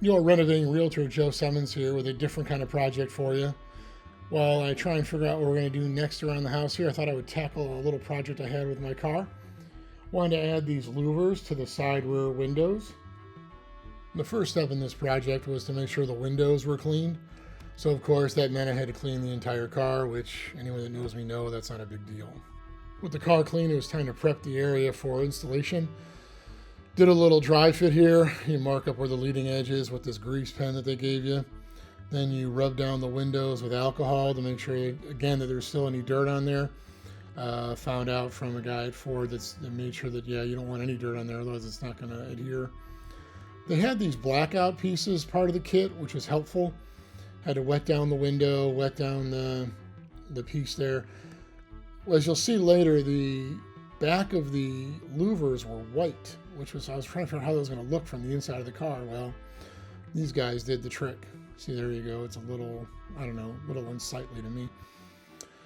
Your renovating realtor Joe Simmons here with a different kind of project for you. While I try and figure out what we're going to do next around the house here, I thought I would tackle a little project I had with my car. Wanted to add these louvers to the side rear windows. The first step in this project was to make sure the windows were cleaned. So of course that meant I had to clean the entire car, which anyone that knows me know that's not a big deal. With the car clean, it was time to prep the area for installation. Did a little dry fit here. You mark up where the leading edge is with this grease pen that they gave you. Then you rub down the windows with alcohol to make sure, again, that there's still any dirt on there. Found out from a guy at Ford that made sure that, yeah, you don't want any dirt on there, otherwise it's not going to adhere. They had these blackout pieces part of the kit, which was helpful. Had to wet down the window, wet down the piece there. As you'll see later, the back of the louvers were white, which was, I was trying to figure out how that was going to look from the inside of the car. Well, these guys did the trick. See, there you go. It's a little, I don't know, a little unsightly to me.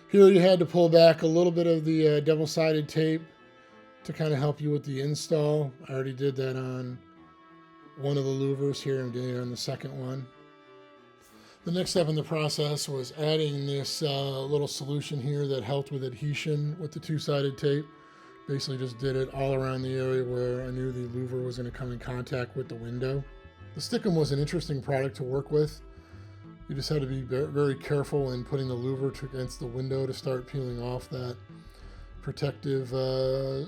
Here you had to pull back a little bit of the double-sided tape to kind of help you with the install. I already did that on one of the louvers. Here I'm doing it on the second one. The next step in the process was adding this little solution here that helped with adhesion with the two-sided tape. Basically just did it all around the area where I knew the louver was going to come in contact with the window. The Stickum was an interesting product to work with. You just had to be very careful in putting the louver against the window to start peeling off that protective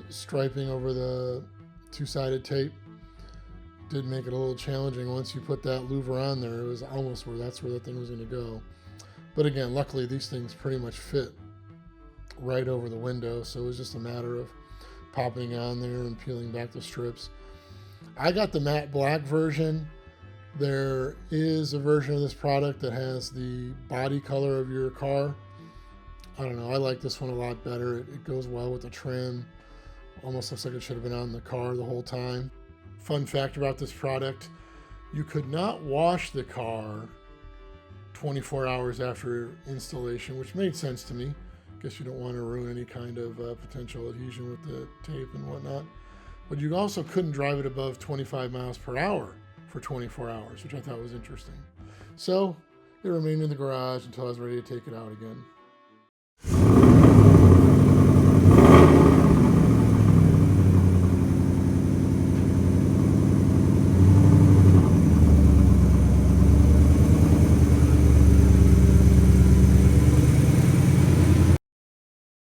striping over the two-sided tape. Did make it a little challenging once you put that louver on there. It was almost where that's where that thing was going to go. But again, luckily these things pretty much fit right over the window, so it was just a matter of popping on there and peeling back the strips. I got the matte black version. There is a version of this product that has the body color of your car. I don't know, I like this one a lot better. It goes well with the trim. Almost looks like it should have been on the car the whole time. Fun fact about this product, you could not wash the car 24 hours after installation, which made sense to me. Guess you don't want to ruin any kind of potential adhesion with the tape and whatnot. But you also couldn't drive it above 25 miles per hour for 24 hours, which I thought was interesting. So it remained in the garage until I was ready to take it out again.